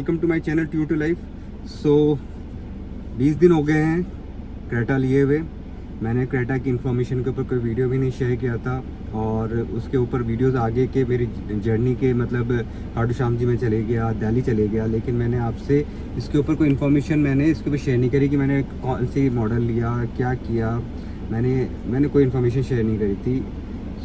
Welcome to my channel ट्यू to life. So 20 दिन हो गए हैं क्रेटा लिए हुए। मैंने क्रेटा की इन्फॉर्मेशन के ऊपर कोई वीडियो भी नहीं शेयर किया था और उसके ऊपर वीडियोस आगे के मेरी जर्नी के मतलब खाटू श्याम जी में चले गया, दिल्ली चले गया, लेकिन मैंने आपसे इसके ऊपर कोई इन्फॉर्मेशन मैंने इसके ऊपर शेयर नहीं करी कि मैंने कौन सी मॉडल लिया, क्या किया। मैंने कोई इन्फॉर्मेशन शेयर नहीं करी थी।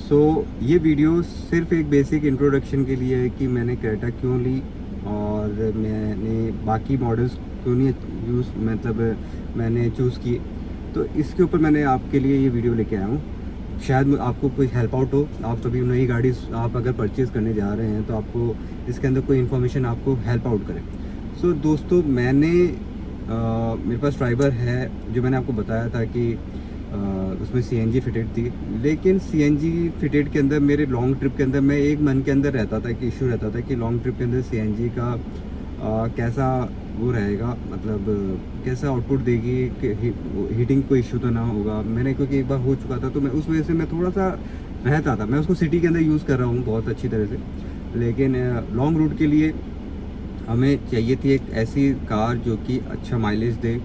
सो ये वीडियो सिर्फ एक बेसिक इंट्रोडक्शन के लिए है कि मैंने क्रेटा क्यों ली और मैंने बाकी मॉडल्स क्यों नहीं मैंने चूज़ किए। तो इसके ऊपर मैंने आपके लिए ये वीडियो लेके आया हूँ। शायद आपको कोई हेल्प आउट हो। आप कभी नई गाड़ी आप अगर परचेज़ करने जा रहे हैं तो आपको इसके अंदर कोई इन्फॉर्मेशन आपको हेल्प आउट करे। सो दोस्तों, मेरे पास ड्राइवर है जो मैंने आपको बताया था कि उसमें CNG फिटेड थी, लेकिन CNG फिटेड के अंदर मेरे लॉन्ग ट्रिप के अंदर मैं एक मन के अंदर रहता था कि इशू रहता था कि लॉन्ग ट्रिप के अंदर CNG का कैसा वो रहेगा, मतलब कैसा आउटपुट देगी, हीटिंग कोई इशू तो ना होगा। मैंने क्योंकि एक बार हो चुका था तो मैं उस वजह से मैं थोड़ा सा रहता था। मैं उसको सिटी के अंदर यूज़ कर रहा हूँ बहुत अच्छी तरह से, लेकिन लॉन्ग रूट के लिए हमें चाहिए थी एक ऐसी कार जो कि अच्छा माइलेज दे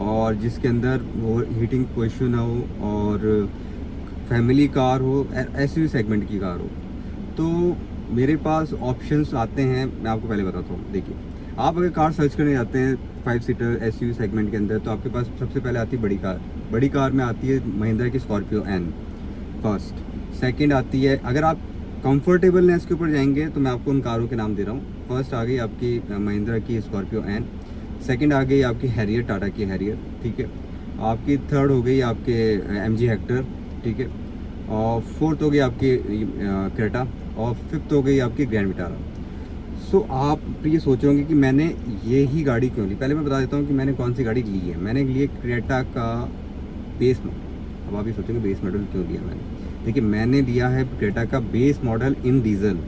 और जिसके अंदर वो हीटिंग कोई इशू ना हो और फैमिली कार हो, SUV सेगमेंट की कार हो। तो मेरे पास ऑप्शंस आते हैं, मैं आपको पहले बताता हूँ। देखिए, आप अगर कार सर्च करने जाते हैं 5 सीटर SUV सेगमेंट के अंदर तो आपके पास सबसे पहले आती है बड़ी कार। बड़ी कार में आती है महिंद्रा की स्कॉर्पियो एन फर्स्ट। सेकंड आती है, अगर आप कंफर्टेबलनेस के ऊपर जाएंगे तो मैं आपको उन कारों के नाम दे रहा हूँ। फर्स्ट आ गई आपकी महिंद्रा की स्कॉर्पियो एन, सेकंड आ गई आपकी हैरियर, टाटा की हैरियर, ठीक है। आपकी थर्ड हो गई आपके MG हेक्टर, ठीक है। और फोर्थ हो गई आपकी क्रेटा और फिफ्थ हो गई आपकी ग्रैंड विटारा। सो आप ये सोच रहे होंगे कि मैंने ये ही गाड़ी क्यों ली। पहले मैं बता देता हूँ कि मैंने कौन सी गाड़ी ली है। मैंने ली है क्रेटा का बेस मॉडल। अब आप ये सोचेंगे बेस मॉडल क्यों लिया मैंने। देखिए, मैंने लिया है क्रेटा का बेस मॉडल इन डीजल।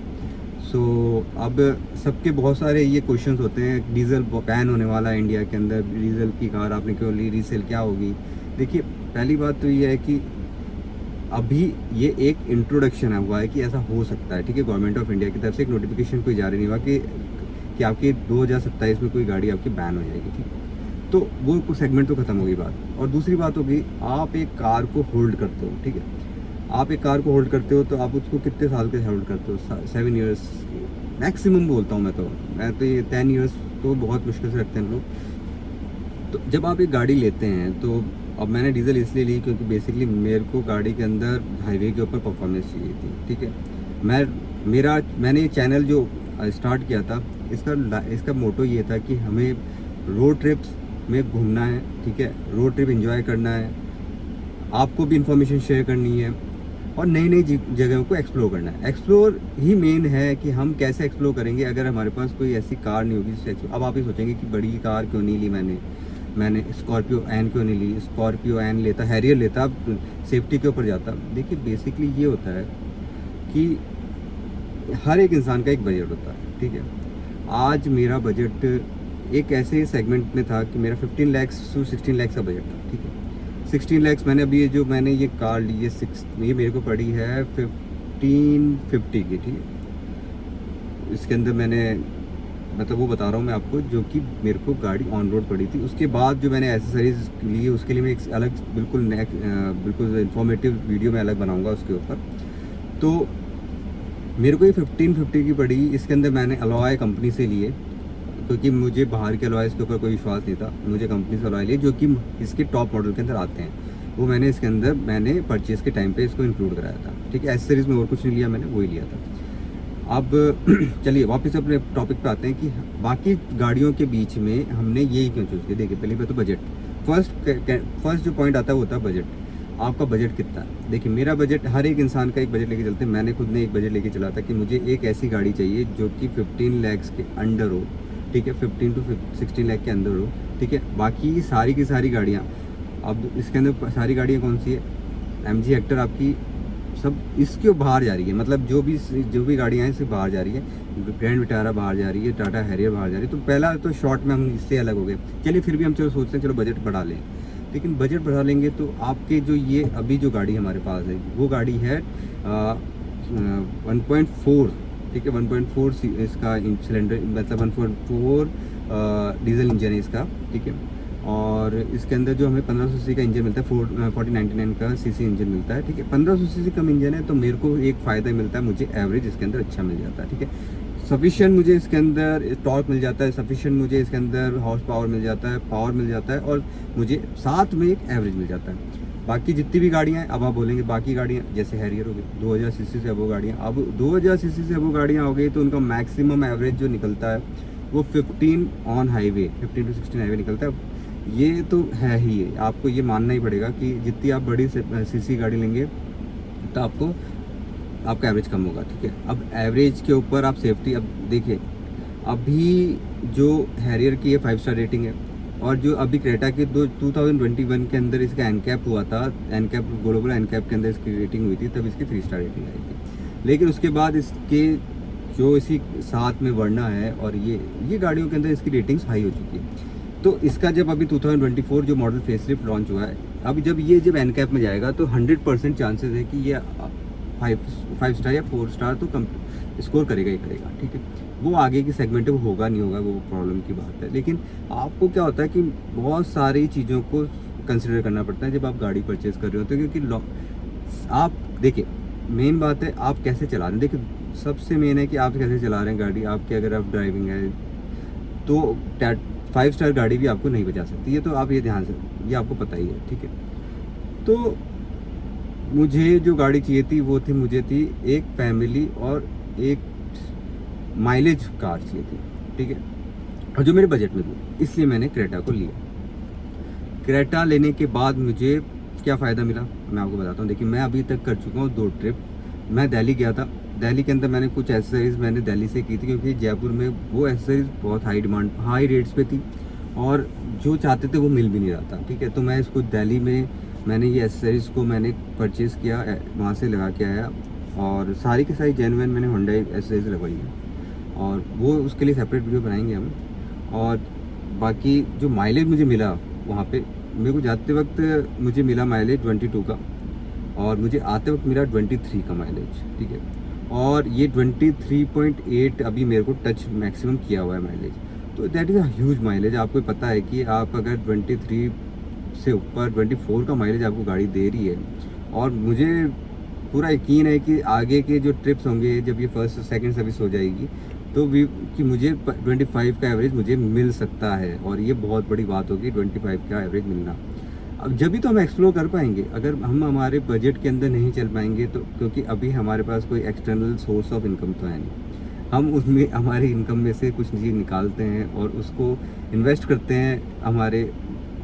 सो अब सबके बहुत सारे ये क्वेश्चंस होते हैं, डीजल बैन होने वाला है इंडिया के अंदर, डीजल की कार आपने क्यों ली, रीसेल क्या होगी। देखिए, पहली बात तो ये है कि अभी ये एक इंट्रोडक्शन हुआ है कि ऐसा हो सकता है, ठीक है। गवर्नमेंट ऑफ इंडिया की तरफ से एक नोटिफिकेशन कोई जारी नहीं हुआ कि आपकी 2027 में कोई गाड़ी आपकी बैन हो जाएगी, ठीक है। तो वो सेगमेंट तो खत्म होगी बात। और दूसरी बात होगी, आप एक कार को होल्ड करते हो, ठीक है। आप एक कार को होल्ड करते हो तो आप उसको कितने साल के होल्ड करते हो? 7 ईयर्स मैक्सिमम बोलता हूँ मैं तो ये 10 ईयर्स तो बहुत मुश्किल से रखते हैं लोग। तो जब आप एक गाड़ी लेते हैं तो अब मैंने डीजल इसलिए ली क्योंकि बेसिकली मेरे को गाड़ी के अंदर हाईवे के ऊपर परफॉर्मेंस चाहिए थी, ठीक है। मैंने ये चैनल जो स्टार्ट किया था, इसका मोटो ये था कि हमें रोड ट्रिप्स में घूमना है, ठीक है। रोड ट्रिप एंजॉय करना है, आपको भी इंफॉर्मेशन शेयर करनी है और नई नई जगहों को एक्सप्लोर करना है। एक्सप्लोर ही मेन है कि हम कैसे एक्सप्लोर करेंगे अगर हमारे पास कोई ऐसी कार नहीं होगी जिससे। अब आप ये सोचेंगे कि बड़ी कार क्यों नहीं ली मैंने स्कॉर्पियो एन क्यों नहीं ली। स्कॉर्पियो एन लेता, हैरियर लेता, अब सेफ्टी के ऊपर जाता। देखिए, बेसिकली ये होता है कि हर एक इंसान का एक बजट होता है, ठीक है। आज मेरा बजट एक ऐसे सेगमेंट में था कि मेरा 15 लाख से 16 लाख का बजट था, ठीक है। 16 लाख मैंने अभी ये कार ली है, ये मेरे को पड़ी है 1550 की, ठीक है। इसके अंदर मैंने मतलब वो बता रहा हूँ मैं आपको, जो कि मेरे को गाड़ी ऑन रोड पड़ी थी। उसके बाद जो मैंने एसेसरीज ली उसके लिए मैं एक अलग बिल्कुल इंफॉर्मेटिव वीडियो में अलग बनाऊँगा उसके ऊपर। तो मेरे को ये 1550 की पड़ी। इसके अंदर मैंने अलॉय कंपनी से लिए क्योंकि मुझे बाहर के अलॉयज़ के ऊपर कोई विश्वास नहीं था। मुझे कंपनी से अलॉय लिए जो कि इसके टॉप मॉडल के अंदर आते हैं, वो मैंने परचेज़ के टाइम पे इसको इंक्लूड कराया था, ठीक है। एसेसरीज में और कुछ नहीं लिया, मैंने वही लिया था। अब चलिए वापस अपने टॉपिक पे आते हैं कि बाकी गाड़ियों के बीच में हमने यही क्यों चूज़ किया। देखिए, पहले तो बजट, फर्स्ट जो पॉइंट आता है वो होता है बजट। आपका बजट कितना है? देखिए, मेरा बजट, हर एक इंसान का एक बजट लेके चलते हैं। मैंने खुद ने एक बजट लेके चला था कि मुझे एक ऐसी गाड़ी चाहिए जो कि 15 लाख के अंडर हो, ठीक है। 15 to 16 लाख के अंदर हो, ठीक है। बाकी सारी की सारी गाड़ियाँ, अब इसके अंदर सारी गाड़ियाँ कौन सी है? MG हेक्टर आपकी सब इसके बाहर जा रही है, मतलब जो भी गाड़ियाँ हैं इससे बाहर जा रही है। ग्रैंड विटारा बाहर जा रही है, टाटा हैरियर बाहर जा रही है। तो पहला तो शॉर्ट में हम इससे अलग हो गए। चलिए, फिर भी हम सोचते हैं चलो बजट बढ़ा लें, लेकिन बजट बढ़ा लेंगे तो आपके जो ये अभी जो गाड़ी हमारे पास है वो गाड़ी है 1.4 ठीक है। 1.4 इसका सिलेंडर, मतलब 1.4 डीजल इंजन है इसका, ठीक है। और इसके अंदर जो हमें 1500 सीसी का इंजन मिलता है, 4099 का सीसी इंजन मिलता है, ठीक है। 1500 सीसी कम इंजन है तो मेरे को एक फ़ायदा मिलता है, मुझे एवरेज इसके अंदर अच्छा मिल जाता है, ठीक है। सफिशिएंट मुझे इसके अंदर टॉर्क मिल जाता है, सफिशिएंट मुझे इसके अंदर हॉर्स पावर मिल जाता है, पावर मिल जाता है, और मुझे साथ में एक एवरेज मिल जाता है। बाकी जितनी भी गाड़ियाँ हैं, अब आप बोलेंगे बाकी गाड़ियाँ जैसे हैरियर हो गई 2000 सीसी से अबो गाड़ियाँ, अब 2000 सीसी से अबो गाड़ियाँ हो गई तो उनका मैक्सिमम एवरेज जो निकलता है वो 15 ऑन हाईवे, 15 to 16 हाईवे निकलता है। ये तो है ही है, आपको ये मानना ही पड़ेगा कि जितनी आप बड़ी सीसी गाड़ी लेंगे तो आपका एवरेज कम होगा, ठीक है। अब एवरेज के ऊपर आप सेफ्टी, अब देखिए अभी जो हैरियर की है 5 स्टार रेटिंग है, और जो अभी क्रेटा की 2021 के अंदर इसका एनकैप हुआ था, एनकैप ग्लोबल एनकैप के अंदर इसकी रेटिंग हुई थी, तब इसकी 3 स्टार रेटिंग आई थी। लेकिन उसके बाद इसके जो इसी साथ में वर्ना है और ये गाड़ियों के अंदर इसकी रेटिंग्स हाई हो चुकी है। तो इसका जब अभी 2024 जो मॉडल फेसलिफ्ट लॉन्च हुआ है, अब जब एनकैप में जाएगा तो 100% चांसेस है कि ये 5 स्टार या 4 स्टार तो कम स्कोर करेगा ही करेगा, ठीक है। वो आगे की सेगमेंट है, वो होगा नहीं होगा वो प्रॉब्लम की बात है। लेकिन आपको क्या होता है कि बहुत सारी चीज़ों को कंसिडर करना पड़ता है जब आप गाड़ी परचेज़ कर रहे होते हैं, क्योंकि आप देखिए मेन बात है आप कैसे चला रहे हैं। देखिए सबसे मेन है कि आप कैसे चला रहे हैं गाड़ी आपकी। अगर आप ड्राइविंग है तो 5 स्टार गाड़ी भी आपको नहीं बचा सकती है, तो आप ये ध्यान से, ये आपको पता ही है, ठीक है। तो मुझे जो गाड़ी चाहिए थी वो थी, मुझे थी एक फैमिली और एक माइलेज कार चाहिए थी, ठीक है, और जो मेरे बजट में थी, इसलिए मैंने क्रेटा को लिया। क्रेटा लेने के बाद मुझे क्या फ़ायदा मिला मैं आपको बताता हूँ। देखिए मैं अभी तक कर चुका हूँ 2 ट्रिप। मैं दिल्ली गया था, दिल्ली के अंदर मैंने कुछ एसेसरीज़ मैंने दिल्ली से की थी, क्योंकि जयपुर में वो एसेसरीज़ बहुत हाई रेट्स पे थी, और जो चाहते थे वो मिल भी नहीं रहा था, ठीक है। तो मैं इसको दिल्ली में मैंने ये एसेसरीज़ को मैंने परचेज़ किया, वहाँ से लगा के आया, और सारी की सारी जेन्युइन मैंने होंडा एसेसरीज़ लगवाई है, और वो उसके लिए सेपरेट वीडियो बनाएंगे हम। और बाकी जो माइलेज मुझे मिला वहाँ पे, मेरे को जाते वक्त मुझे मिला माइलेज 22 का, और मुझे आते वक्त मिला 23 का माइलेज, ठीक है। और ये 23.8 अभी मेरे को टच मैक्सिमम किया हुआ है माइलेज, तो that is a huge mileage. आपको पता है कि आप अगर 23 से ऊपर 24 का माइलेज आपको गाड़ी दे रही है, और मुझे पूरा यकीन है कि आगे के जो ट्रिप्स होंगे जब ये फर्स्ट सेकंड सर्विस हो जाएगी तो कि मुझे 25 का एवरेज मुझे मिल सकता है, और ये बहुत बड़ी बात होगी 25 का एवरेज मिलना। अब जब भी तो हम एक्सप्लोर कर पाएंगे, अगर हम हमारे बजट के अंदर नहीं चल पाएंगे तो, क्योंकि अभी हमारे पास कोई एक्सटर्नल सोर्स ऑफ इनकम तो है नहीं, हम उसमें हमारी इनकम में से कुछ चीज़ निकालते हैं और उसको इन्वेस्ट करते हैं हमारे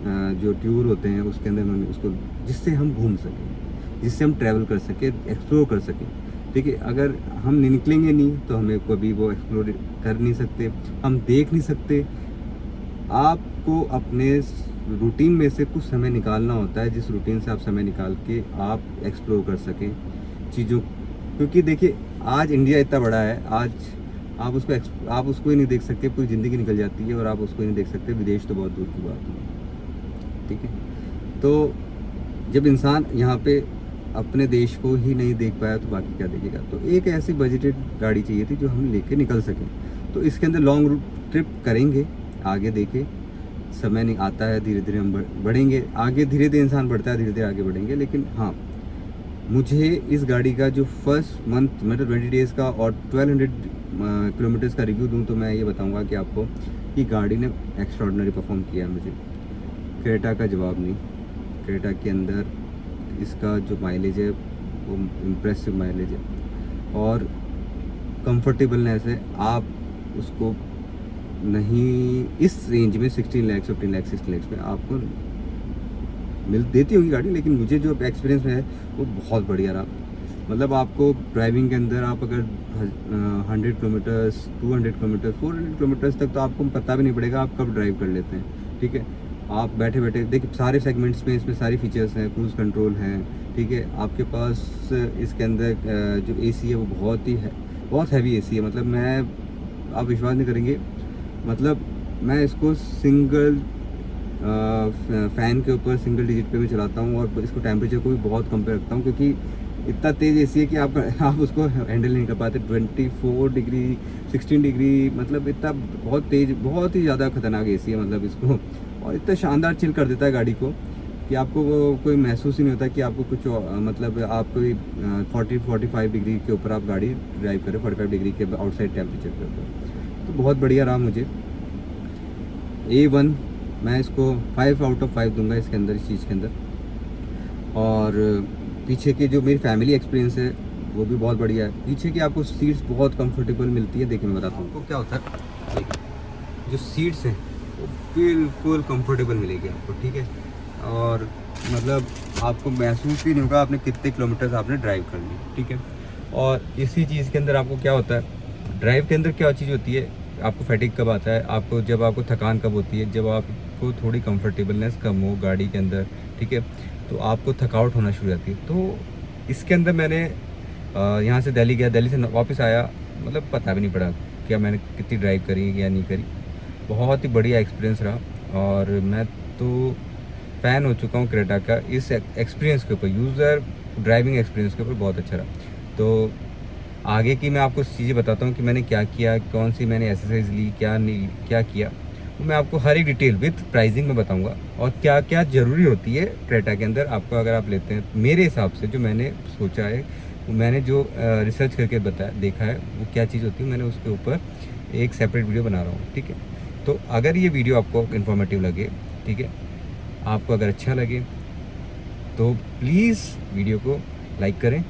जो टूर होते हैं उसके अंदर, हम उसको जिससे हम घूम सकें, जिससे हम ट्रैवल कर सकें, एक्सप्लोर कर सकें, ठीक है। अगर हम निकलेंगे नहीं तो हमें कभी वो एक्सप्लोर कर नहीं सकते, हम देख नहीं सकते। आपको अपने रूटीन में से कुछ समय निकालना होता है, जिस रूटीन से आप समय निकाल के आप एक्सप्लोर कर सकें चीज़ों, क्योंकि देखिए आज इंडिया इतना बड़ा है, आज आप उसको ही नहीं देख सकते, पूरी ज़िंदगी निकल जाती है और आप उसको ही नहीं देख सकते, विदेश तो बहुत दूर की बात है, ठीक है। तो जब इंसान यहाँ पे अपने देश को ही नहीं देख पाया तो बाकी क्या देखेगा। तो एक ऐसी बजटेड गाड़ी चाहिए थी जो हम लेके निकल सकें। तो इसके अंदर लॉन्ग रूट ट्रिप करेंगे, आगे देखें समय नहीं आता है, धीरे धीरे हम बढ़ेंगे आगे, धीरे धीरे इंसान बढ़ता है, धीरे धीरे आगे बढ़ेंगे। लेकिन हाँ, मुझे इस गाड़ी का जो फर्स्ट मंथ मतलब 20 डेज़ का और 1200 किलोमीटर्स का रिव्यू दूं तो मैं ये बताऊंगा कि आपको कि गाड़ी ने एक्स्ट्राऑर्डिनरी परफॉर्म किया है। मुझे क्रेटा का जवाब नहीं, क्रेटा के अंदर इसका जो माइलेज है वो इम्प्रेसिव माइलेज है, और कंफर्टेबलनेस है। आप उसको नहीं इस रेंज में 16 लाख 15 लाख 16 लाख में आपको मिल देती होगी गाड़ी, लेकिन मुझे जो एक्सपीरियंस है वो बहुत बढ़िया रहा। मतलब आपको ड्राइविंग के अंदर आप अगर 100 किलोमीटर्स 200 किलोमीटर्स 400 किलोमीटर्स तक तो आपको पता भी नहीं पड़ेगा आप कब ड्राइव कर लेते हैं, ठीक है। आप बैठे बैठे देखिए सारे सेगमेंट्स में इसमें सारी फीचर्स हैं, क्रूज़ कंट्रोल हैं, ठीक है। आपके पास इसके अंदर जो एसी है वो बहुत हैवी एसी है। मतलब आप विश्वास नहीं करेंगे, मतलब मैं इसको सिंगल फ़ैन के ऊपर सिंगल डिजिट पे भी चलाता हूँ और इसको टेम्परेचर को भी बहुत कम पे रखता हूँ, क्योंकि इतना तेज़ एसी है कि आप उसको हैंडल नहीं कर पाते। 24 डिग्री 16 डिग्री, मतलब इतना बहुत तेज़, बहुत ही ज़्यादा खतरनाक एसी है मतलब इसको। और इतना शानदार चिल कर देता है गाड़ी को कि आपको वो कोई महसूस ही नहीं होता कि आपको कुछ मतलब आप कोई 40-45 डिग्री के ऊपर आप गाड़ी ड्राइव करें, 45 डिग्री के आउटसाइड टेम्परेचर के ऊपर। तो बहुत बढ़िया रहा मुझे। A1 मैं इसको 5 आउट ऑफ 5 दूंगा इसके अंदर, इस चीज़ के अंदर। और पीछे की जो मेरी फैमिली एक्सपीरियंस है वो भी बहुत बढ़िया है। पीछे की आपको सीट्स बहुत कंफर्टेबल मिलती है। देखिए मैं बताता हूँ आपको क्या होता है। देखिए जो सीट्स हैं वो बिल्कुल कंफर्टेबल मिलेगी आपको, ठीक है। और मतलब आपको महसूस भी नहीं होगा आपने कितने किलोमीटर्स आपने ड्राइव कर ली, ठीक है। और इसी चीज़ के अंदर आपको क्या होता है, ड्राइव के अंदर क्या चीज़ होती है, आपको फैटिग कब आता है, आपको जब आपको थकान कब होती है, जब आपको थोड़ी कंफर्टेबलनेस कम हो गाड़ी के अंदर, ठीक है, तो आपको थकावट होना शुरू हो जाती है। तो इसके अंदर मैंने यहाँ से दिल्ली गया, दिल्ली से वापस आया, मतलब पता भी नहीं पड़ा क्या मैंने कितनी ड्राइव करी या नहीं करी। बहुत ही बढ़िया एक्सपीरियंस रहा और मैं तो फ़ैन हो चुका हूँ क्रेटा का इस एक्सपीरियंस के ऊपर, यूज़र ड्राइविंग एक्सपीरियंस के ऊपर बहुत अच्छा रहा। तो आगे की मैं आपको चीज़ें बताता हूँ कि मैंने क्या किया, कौन सी मैंने एक्सरसाइज ली, क्या नहीं क्या किया, तो मैं आपको हर एक डिटेल विथ प्राइसिंग में बताऊँगा। और क्या क्या ज़रूरी होती है क्रेटा के अंदर आपको अगर आप लेते हैं। मेरे हिसाब से जो मैंने सोचा है, मैंने जो रिसर्च करके देखा है वो क्या चीज़ होती है, मैंने उसके ऊपर एक सेपरेट वीडियो बना रहा हूँ, ठीक है। तो अगर ये वीडियो आपको इन्फॉर्मेटिव लगे, ठीक है, आपको अगर अच्छा लगे तो प्लीज़ वीडियो को लाइक करें।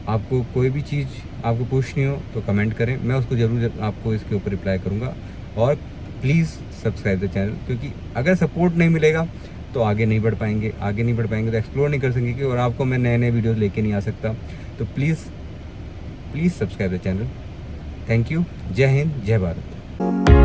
आपको कोई भी चीज़ आपको पूछनी हो तो कमेंट करें, मैं उसको ज़रूर आपको इसके ऊपर रिप्लाई करूँगा। और प्लीज़ सब्सक्राइब द चैनल, क्योंकि अगर सपोर्ट नहीं मिलेगा तो आगे नहीं बढ़ पाएंगे, तो एक्सप्लोर नहीं कर सकेंगे और आपको मैं नए नए वीडियोज़ लेके नहीं आ सकता। तो please subscribe the channel. Thank you. जय हिंद, जय भारत।